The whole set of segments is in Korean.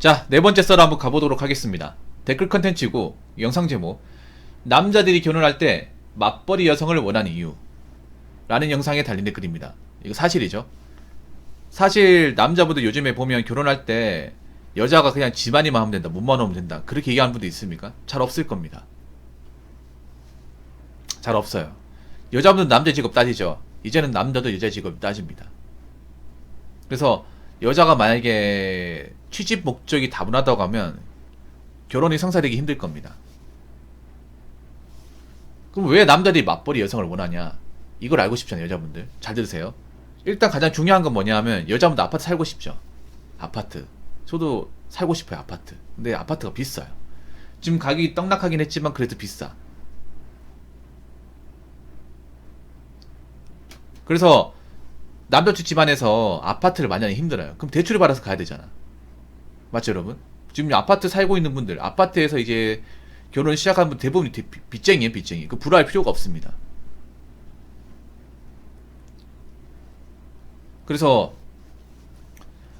자, 네 번째 썰 한번 가보도록 하겠습니다. 댓글 컨텐츠고 영상 제목, 남자들이 결혼할 때 맞벌이 여성을 원하는 이유 라는 영상에 달린 댓글입니다. 이거 사실이죠. 사실 남자분들 요즘에 보면 결혼할 때 여자가 그냥 집안일만 하면 된다, 몸만 오면 된다, 그렇게 얘기하는 분도 있습니까? 잘 없을 겁니다. 잘 없어요. 여자분들 남자 직업 따지죠. 이제는 남자도 여자 직업 따집니다. 그래서 여자가 만약에 취직 목적이 다분하다고 하면 결혼이 성사되기 힘들 겁니다. 그럼 왜 남자들이 맞벌이 여성을 원하냐? 이걸 알고 싶잖아요, 여자분들. 잘 들으세요. 일단 가장 중요한 건 뭐냐 하면 여자분들 아파트 살고 싶죠. 아파트. 저도 살고 싶어요, 아파트. 근데 아파트가 비싸요. 지금 가격이 떡락하긴 했지만 그래도 비싸. 그래서 남자쪽 집안에서 아파트를 마련하기 힘들어요. 그럼 대출을 받아서 가야 되잖아. 맞죠, 여러분? 지금 아파트 살고 있는 분들, 아파트에서 이제 결혼 시작한 분 대부분 빚쟁이에요, 빚쟁이. 그 불화할 필요가 없습니다. 그래서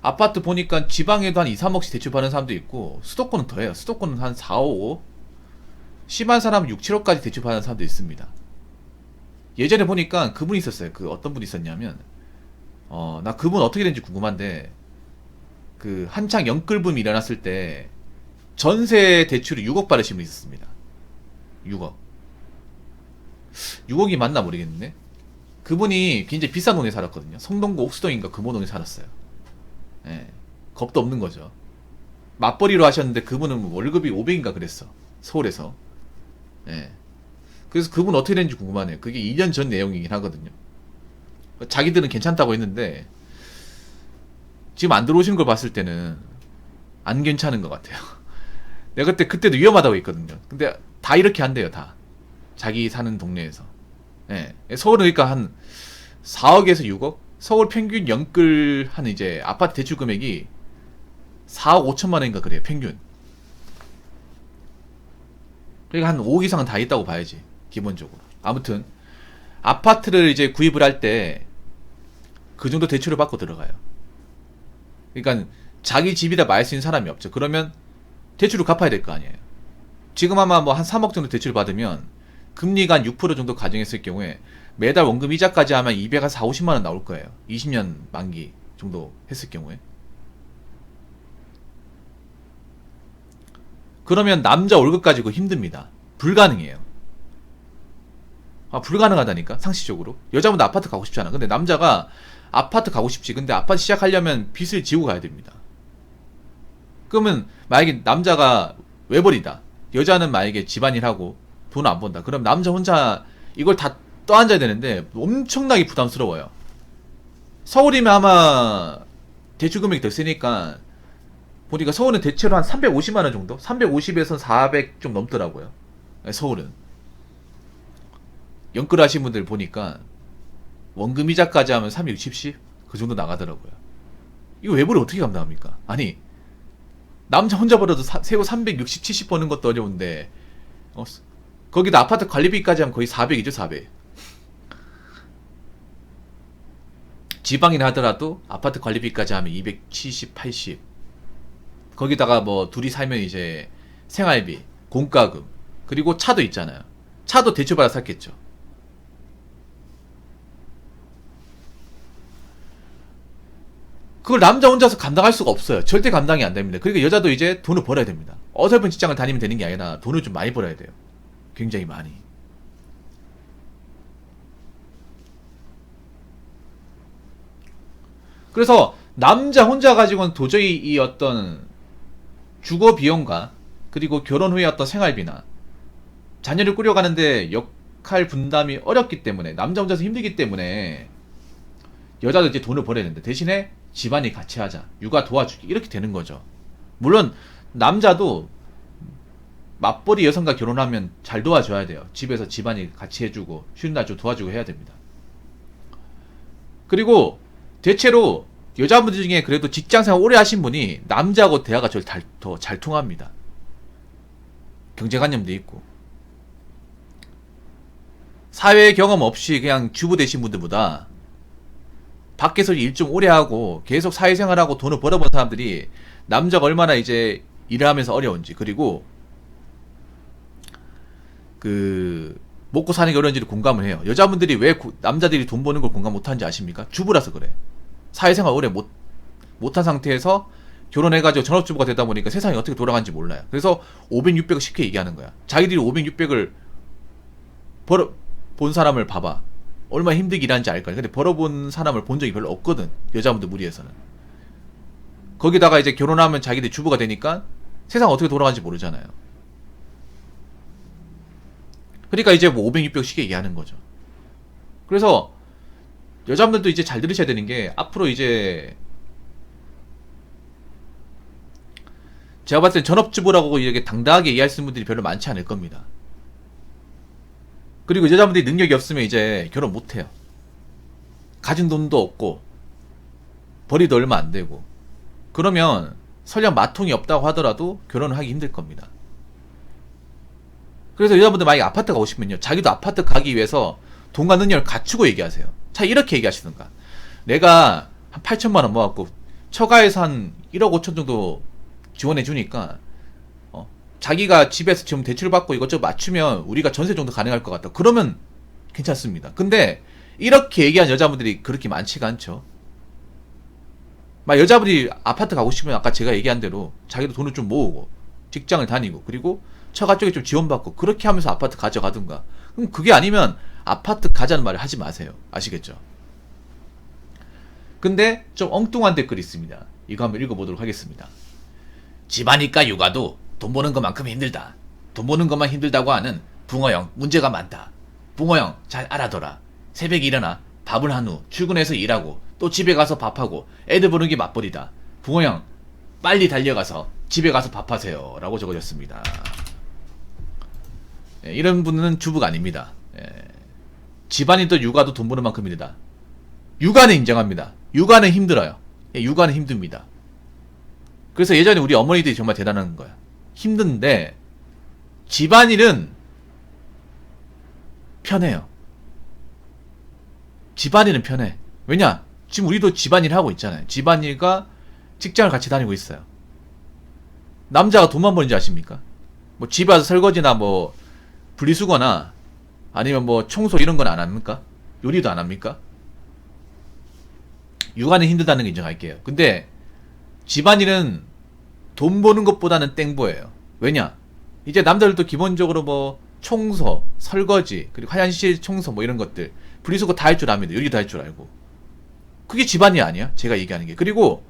아파트 보니까 지방에도 한 2, 3억씩 대출 받는 사람도 있고, 수도권은 더해요. 수도권은 한 4, 5, 심한 사람은 6, 7억까지 대출 받는 사람도 있습니다. 예전에 보니까 그분이 있었어요. 그 어떤 분이 있었냐면, 나 그분 어떻게 된지 궁금한데, 그 한창 영끌붐이 일어났을 때 전세 대출이 6억 받으신 분이 있었습니다. 6억. 6억이 맞나 모르겠는데, 그분이 굉장히 비싼 동네에 살았거든요. 성동구 옥수동인가 금호동에 살았어요. 예. 겁도 없는 거죠. 맞벌이로 하셨는데 그분은 월급이 500인가 그랬어. 서울에서. 예. 그래서 그분 어떻게 됐는지 궁금하네요. 그게 2년 전 내용이긴 하거든요. 자기들은 괜찮다고 했는데 지금 안 들어오신 걸 봤을 때는 안 괜찮은 것 같아요. 내가 그때도 위험하다고 했거든요. 근데 다 이렇게 한대요, 다. 자기 사는 동네에서. 예. 서울은 그러니까 한 4억에서 6억? 서울 평균 연끌 한 이제 아파트 대출 금액이 4억 5천만 원인가 그래요, 평균. 그러니까 한 5억 이상은 다 있다고 봐야지, 기본적으로. 아무튼 아파트를 이제 구입을 할 때 그 정도 대출을 받고 들어가요. 그러니까 자기 집이다 말 수 있는 사람이 없죠. 그러면 대출을 갚아야 될 거 아니에요. 지금 아마 뭐 한 3억 정도 대출을 받으면 금리가 한 6% 정도 가정했을 경우에 매달 원금 이자까지 하면 240, 50만 원 나올 거예요. 20년 만기 정도 했을 경우에. 그러면 남자 월급 가지고 힘듭니다. 불가능해요. 불가능하다니까, 상식적으로. 여자분도 아파트 가고 싶지 않아. 근데 남자가 아파트 가고 싶지. 근데 아파트 시작하려면 빚을 지고 가야 됩니다. 그러면 만약에 남자가 외벌이다. 여자는 만약에 집안일하고 돈 안 번다. 그럼 남자 혼자 이걸 다 떠안아야 되는데 엄청나게 부담스러워요. 서울이면 아마 대출 금액이 더 세니까 보니까 서울은 대체로 한 350만 원 정도? 350에서 400 좀 넘더라고요. 서울은. 연끌 하신 분들 보니까 원금 이자까지 하면 360, 10? 그 정도 나가더라고요. 이거 외벌이 어떻게 감당합니까? 아니, 남자 혼자 벌어도 세후 360, 70 버는 것도 어려운데, 거기다 아파트 관리비까지 하면 거의 400이죠, 400. 지방이나 하더라도 아파트 관리비까지 하면 270, 80. 거기다가 뭐 둘이 살면 이제 생활비, 공과금, 그리고 차도 있잖아요. 차도 대출받아 샀겠죠. 그걸 남자 혼자서 감당할 수가 없어요. 절대 감당이 안 됩니다. 그러니까 여자도 이제 돈을 벌어야 됩니다. 어설픈 직장을 다니면 되는 게 아니라 돈을 좀 많이 벌어야 돼요. 굉장히 많이. 그래서 남자 혼자 가지고는 도저히 이 어떤 주거 비용과 그리고 결혼 후에 어떤 생활비나 자녀를 꾸려가는데 역할 분담이 어렵기 때문에, 남자 혼자서 힘들기 때문에 여자도 이제 돈을 벌어야 되는데 대신에 집안일 같이 하자, 육아 도와주기, 이렇게 되는 거죠. 물론 남자도 맞벌이 여성과 결혼하면 잘 도와줘야 돼요. 집에서 집안일 같이 해주고 쉬는 날 좀 도와주고 해야 됩니다. 그리고 대체로 여자분들 중에 그래도 직장생활 오래 하신 분이 남자하고 대화가 더 잘 통합니다. 경제관념도 있고. 사회 경험 없이 그냥 주부 되신 분들보다 밖에서 일 좀 오래 하고 계속 사회생활하고 돈을 벌어본 사람들이 남자가 얼마나 이제 일을 하면서 어려운지, 그리고 그 먹고 사는 게 어려운지를 공감을 해요. 여자분들이 왜 남자들이 돈 버는 걸 공감 못하는지 아십니까? 주부라서 그래. 사회생활 오래 못한 상태에서 결혼해가지고 전업주부가 되다 보니까 세상이 어떻게 돌아가는지 몰라요. 그래서 500, 600을 쉽게 얘기하는 거야. 자기들이 500, 600을 본 사람을 봐봐. 얼마나 힘들게 일하는지 알 거야. 근데 벌어본 사람을 본 적이 별로 없거든. 여자분들 무리에서는. 거기다가 이제 결혼하면 자기들 주부가 되니까 세상 어떻게 돌아가는지 모르잖아요. 그러니까 이제 뭐 500, 600 쉽게 얘기하는 거죠. 그래서 여자분들도 이제 잘 들으셔야 되는 게, 앞으로 이제 제가 봤을 땐 전업주부라고 이렇게 당당하게 얘기하시는 분들이 별로 많지 않을 겁니다. 그리고 여자분들이 능력이 없으면 이제 결혼 못해요. 가진 돈도 없고 벌이도 얼마 안 되고, 그러면 설령 마통이 없다고 하더라도 결혼을 하기 힘들 겁니다. 그래서 여자분들 만약에 아파트 가고 싶으면요, 자기도 아파트 가기 위해서 돈과 능력을 갖추고 얘기하세요. 차 이렇게 얘기하시던가, 내가 한 8천만원 모았고 처가에서 한 1억 5천 정도 지원해 주니까 자기가 집에서 지금 대출 받고 이것저것 맞추면 우리가 전세 정도 가능할 것 같다. 그러면 괜찮습니다. 근데 이렇게 얘기한 여자분들이 그렇게 많지가 않죠. 막 여자분이 아파트 가고 싶으면 아까 제가 얘기한 대로 자기도 돈을 좀 모으고 직장을 다니고, 그리고 처가 쪽에 좀 지원받고, 그렇게 하면서 아파트 가져가든가. 그럼 그게 아니면 아파트 가자는 말을 하지 마세요. 아시겠죠? 근데 좀 엉뚱한 댓글이 있습니다. 이거 한번 읽어보도록 하겠습니다. 집안이까 육아도 돈 버는 것만큼 힘들다. 돈 버는 것만 힘들다고 하는 붕어형 문제가 많다. 붕어형 잘 알아둬라. 새벽에 일어나 밥을 한 후 출근해서 일하고 또 집에 가서 밥하고 애들 보는 게 맞벌이다. 붕어형 빨리 달려가서 집에 가서 밥하세요. 라고 적어졌습니다. 예, 이런 분은 주부가 아닙니다. 예, 집안이도 육아도 돈 버는 만큼 힘들다. 육아는 인정합니다. 육아는 힘들어요. 예, 육아는 힘듭니다. 그래서 예전에 우리 어머니들이 정말 대단한 거야. 힘든데 집안일은 편해요. 집안일은 편해. 왜냐? 지금 우리도 집안일 하고 있잖아요. 집안일과 직장을 같이 다니고 있어요. 남자가 돈만 버는지 아십니까? 뭐 집에 와서 설거지나 뭐 분리수거나 아니면 뭐 청소 이런 건 안 합니까? 요리도 안 합니까? 육아는 힘들다는 거 인정할게요. 근데 집안일은 돈 버는 것보다는 땡보예요. 왜냐? 이제 남자들도 기본적으로 뭐 청소, 설거지, 그리고 화장실 청소 뭐 이런 것들, 분리수거 다 할 줄 압니다. 요리 다 할 줄 알고. 그게 집안일 아니야? 제가 얘기하는 게. 그리고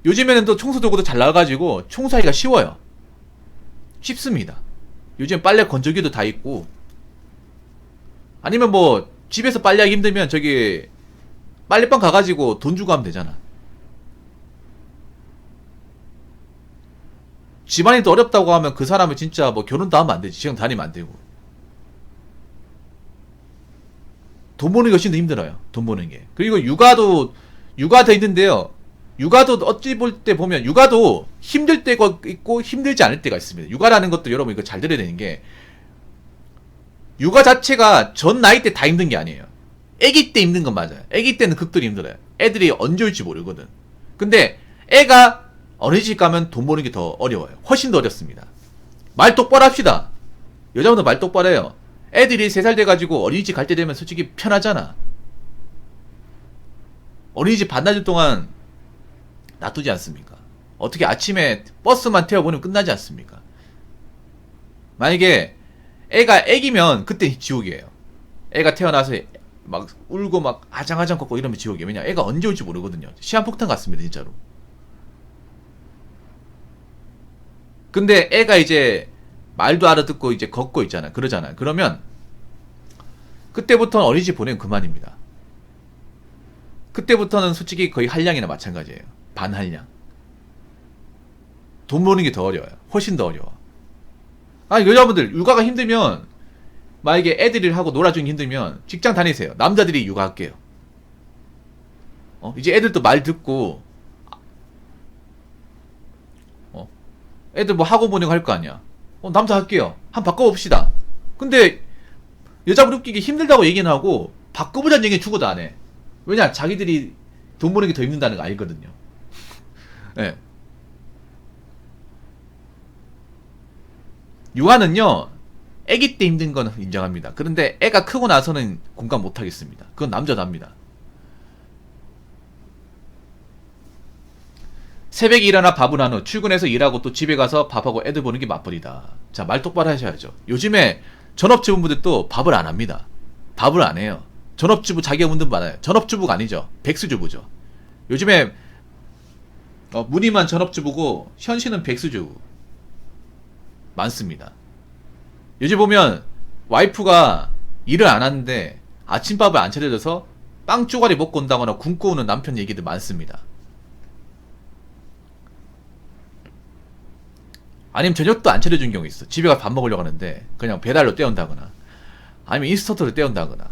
요즘에는 또 청소 도구도 잘 나와가지고 청소하기가 쉬워요. 쉽습니다. 요즘 빨래 건조기도 다 있고, 아니면 뭐 집에서 빨래하기 힘들면 저기 빨래방 가가지고 돈 주고 하면 되잖아. 집안일도 어렵다고 하면 그 사람은 진짜 뭐 결혼도 하면 안 되지. 지금 다니면 안 되고. 돈 버는 게 훨씬 더 힘들어요. 돈 버는 게. 그리고 육아도 더 힘든데요. 육아도 어찌 볼 때 보면 육아도 힘들 때가 있고 힘들지 않을 때가 있습니다. 육아라는 것도 여러분 이거 잘 들어야 되는 게, 육아 자체가 전 나이 때 다 힘든 게 아니에요. 애기 때 힘든 건 맞아요. 애기 때는 극도로 힘들어요. 애들이 언제 올지 모르거든. 근데 애가 어린이집 가면 돈 버는 게 더 어려워요. 훨씬 더 어렵습니다. 말 똑바로 합시다. 여자분들 말 똑바로 해요. 애들이 3살 돼가지고 어린이집 갈 때 되면 솔직히 편하잖아. 어린이집 반나절 동안 놔두지 않습니까? 어떻게 아침에 버스만 태워보내면 끝나지 않습니까? 만약에 애가 애기면 그때 지옥이에요. 애가 태어나서 막 울고 막 아장아장 걷고 이러면 지옥이에요. 왜냐? 애가 언제 올지 모르거든요. 시한폭탄 같습니다, 진짜로. 근데 애가 이제 말도 알아듣고 이제 걷고 있잖아요. 그러잖아요. 그러면 그때부터는 어린이집 보내면 그만입니다. 그때부터는 솔직히 거의 한량이나 마찬가지예요. 반한량. 돈 버는 게 더 어려워요. 훨씬 더 어려워. 아니, 여자분들 육아가 힘들면, 만약에 애들을 하고 놀아주기 힘들면 직장 다니세요. 남자들이 육아할게요. 이제 애들도 말 듣고, 애들 뭐 학원 보내고 할 거 아니야. 남자 할게요. 한번 바꿔봅시다. 근데 여자분 웃기기 힘들다고 얘기는 하고 바꿔보자는 얘기는 죽어도 안 해. 왜냐? 자기들이 돈 버는 게 더 힘든다는 거 알거든요. 네. 육아는요, 애기 때 힘든 건 인정합니다. 그런데 애가 크고 나서는 공감 못 하겠습니다. 그건 남자도 합니다. 새벽에 일어나 밥을 한 후 출근해서 일하고 또 집에 가서 밥하고 애들 보는 게 맞벌이다. 자, 말 똑바로 하셔야죠. 요즘에 전업주부분들도 밥을 안 합니다. 밥을 안 해요. 전업주부 자기분들 많아요. 전업주부가 아니죠. 백수주부죠. 요즘에 무늬만 전업주부고 현실은 백수주부 많습니다. 요즘 보면 와이프가 일을 안 하는데 아침밥을 안 차려줘서 빵 쪼가리 먹고 온다거나 굶고 오는 남편 얘기들 많습니다. 아니면 저녁도 안 차려준 경우 있어. 집에 가서 밥 먹으려고 하는데 그냥 배달로 때운다거나 아니면 인스턴트로 때운다거나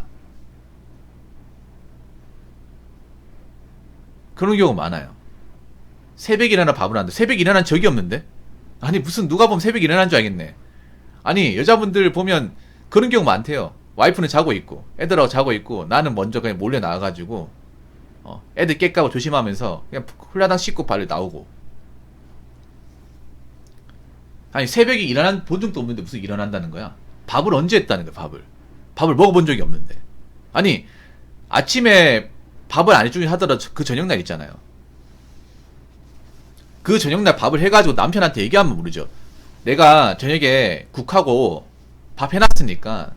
그런 경우 많아요. 새벽에 일어나 밥을 하는데 새벽에 일어난 적이 없는데? 아니 무슨 누가 보면 새벽에 일어난 줄 알겠네. 아니 여자분들 보면 그런 경우 많대요. 와이프는 자고 있고 애들하고 자고 있고 나는 먼저 그냥 몰래 나와가지고 애들 깨까고 조심하면서 그냥 홀라당 씻고 발을 나오고. 아니 새벽에 일어난 본 적도 없는데 무슨 일어난다는 거야. 밥을 언제 했다는 거야. 밥을 먹어본 적이 없는데. 아니 아침에 밥을 안 해주긴 하더라도 그 저녁날 있잖아요. 그 저녁날 밥을 해가지고 남편한테 얘기하면 모르죠. 내가 저녁에 국하고 밥 해놨으니까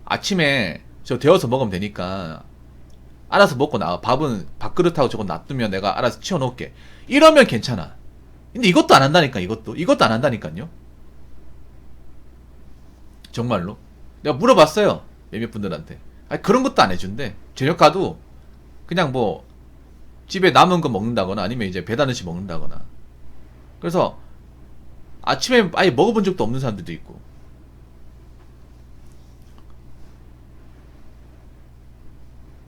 아침에 저 데워서 먹으면 되니까 알아서 먹고 나와. 밥은 밥그릇하고 저거 놔두면 내가 알아서 치워놓을게. 이러면 괜찮아. 근데 이것도 안 한다니까. 이것도 안 한다니까요. 정말로 내가 물어봤어요. 몇몇 분들한테. 아니, 그런 것도 안 해준대. 저녁 가도 그냥 뭐 집에 남은 거 먹는다거나 아니면 이제 배달 음식 먹는다거나. 그래서 아침에 아예 먹어본 적도 없는 사람들도 있고.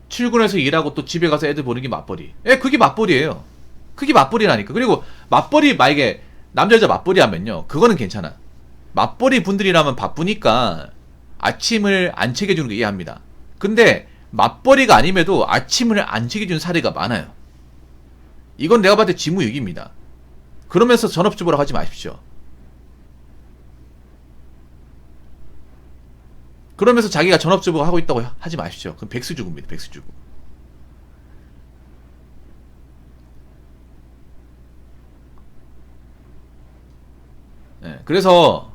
출근해서 일하고 또 집에 가서 애들 보는 게 맞벌이. 그게 맞벌이에요. 그게 맞벌이라니까. 그리고 맞벌이 만약에 남자 여자 맞벌이 하면요, 그거는 괜찮아. 맞벌이 분들이라면 바쁘니까 아침을 안 챙겨주는 거 이해합니다. 근데 맞벌이가 아님에도 아침을 안 챙겨주는 사례가 많아요. 이건 내가 봤을 때 직무유기입니다. 그러면서 전업주부라고 하지 마십시오. 그러면서 자기가 전업주부가 하고 있다고 하지 마십시오. 그럼 백수주부입니다. 백수주부. 네, 그래서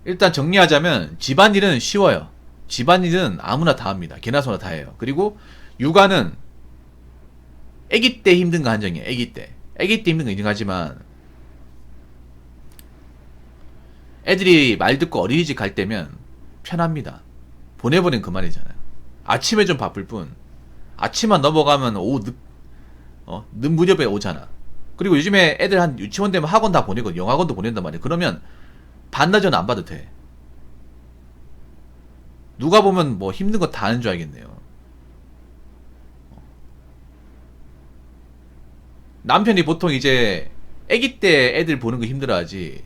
일단 정리하자면 집안일은 쉬워요. 집안일은 아무나 다 합니다. 개나 소나 다 해요. 그리고 육아는 아기 때 힘든 거 한정이에요. 아기 때 힘든 거 인정하지만 애들이 말 듣고 어린이집 갈 때면 편합니다. 보내버리면 그만이잖아요. 아침에 좀 바쁠 뿐 아침만 넘어가면 오후 늦 무렵에 오잖아. 그리고 요즘에 애들 한 유치원 되면 학원 다 보내고 영학원도 보낸단 말이야. 그러면 반나절 안 봐도 돼. 누가 보면 뭐 힘든 거 다 하는 줄 알겠네요. 남편이 보통 이제 애기 때 애들 보는 거 힘들어하지.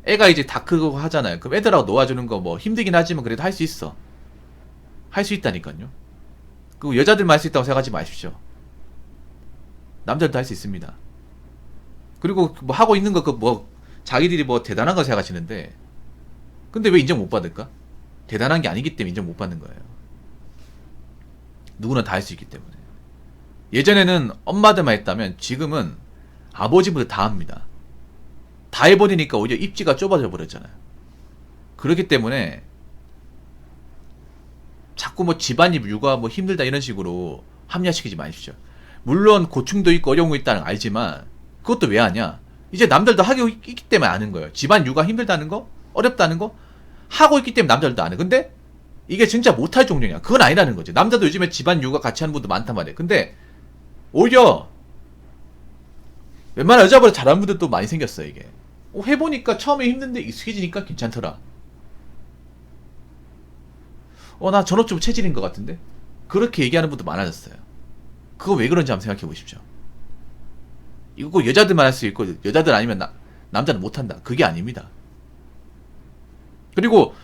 애가 이제 다 크고 하잖아요. 그럼 애들하고 놓아주는 거 뭐 힘들긴 하지만 그래도 할 수 있어. 할 수 있다니까요. 그리고 여자들만 할 수 있다고 생각하지 마십시오. 남자들도 할 수 있습니다. 그리고 뭐 하고 있는 거 그 뭐 자기들이 뭐 대단한 거 생각하시는데 근데 왜 인정 못 받을까? 대단한 게 아니기 때문에 인정 못 받는 거예요. 누구나 다 할 수 있기 때문에. 예전에는 엄마들만 했다면 지금은 아버지분들 다 합니다. 다 해버리니까 오히려 입지가 좁아져 버렸잖아요. 그렇기 때문에 자꾸 뭐 집안일 육아 뭐 힘들다 이런 식으로 합리화시키지 마십시오. 물론 고충도 있고 어려운 거 있다는 거 알지만 그것도 왜 하냐? 이제 남들도 하고 있기 때문에 아는 거예요. 집안 육아 힘들다는 거, 어렵다는 거 하고 있기 때문에 남자들도 아는. 근데 이게 진짜 못할 종류냐? 그건 아니라는 거지. 남자도 요즘에 집안 육아 같이 하는 분도 많단 말이에요. 근데 오히려 웬만한 여자보다 잘하는 분들도 많이 생겼어요. 이게 해보니까 처음에 힘든데 익숙해지니까 괜찮더라. 나 전업주부 체질인 것 같은데? 그렇게 얘기하는 분도 많아졌어요. 그거 왜 그런지 한번 생각해 보십시오. 이거 꼭 여자들만 할 수 있고 여자들 아니면 남자는 못한다. 그게 아닙니다. 그리고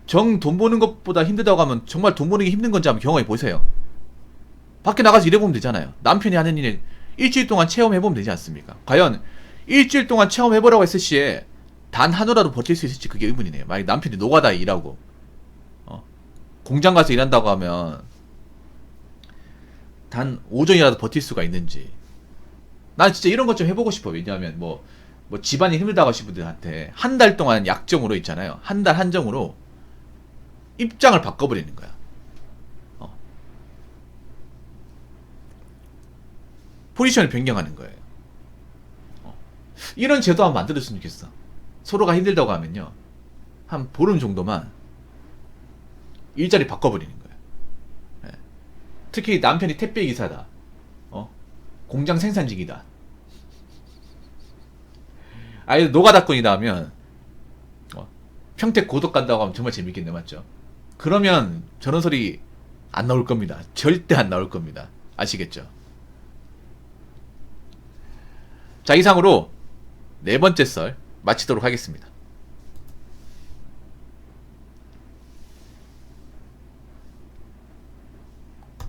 정 돈 버는 것보다 힘들다고 하면 정말 돈 버는 게 힘든 건지 한번 경험해 보세요. 밖에 나가서 일해보면 되잖아요. 남편이 하는 일 일주일 동안 체험해보면 되지 않습니까? 과연 일주일 동안 체험해보라고 했을 시에 단 하루라도 버틸 수 있을지 그게 의문이네요. 만약 남편이 노가다에 일하고 공장 가서 일한다고 하면 단 오전이라도 버틸 수가 있는지. 난 진짜 이런 것 좀 해보고 싶어. 왜냐하면 뭐 집안이 힘들다고 하신 분들한테 한 달 동안 약정으로 있잖아요. 한 달 한정으로 입장을 바꿔버리는 거야. 포지션을 변경하는 거예요. 이런 제도 한번 만들었으면 좋겠어. 서로가 힘들다고 하면요, 한 보름 정도만 일자리 바꿔버리는 거예요. 예. 특히 남편이 택배 기사다, 공장 생산직이다, 아예 노가다꾼이다 하면 평택 고독 간다고 하면 정말 재밌겠네, 맞죠? 그러면 저런 소리 안 나올 겁니다. 절대 안 나올 겁니다. 아시겠죠? 자, 이상으로 네 번째 썰 마치도록 하겠습니다.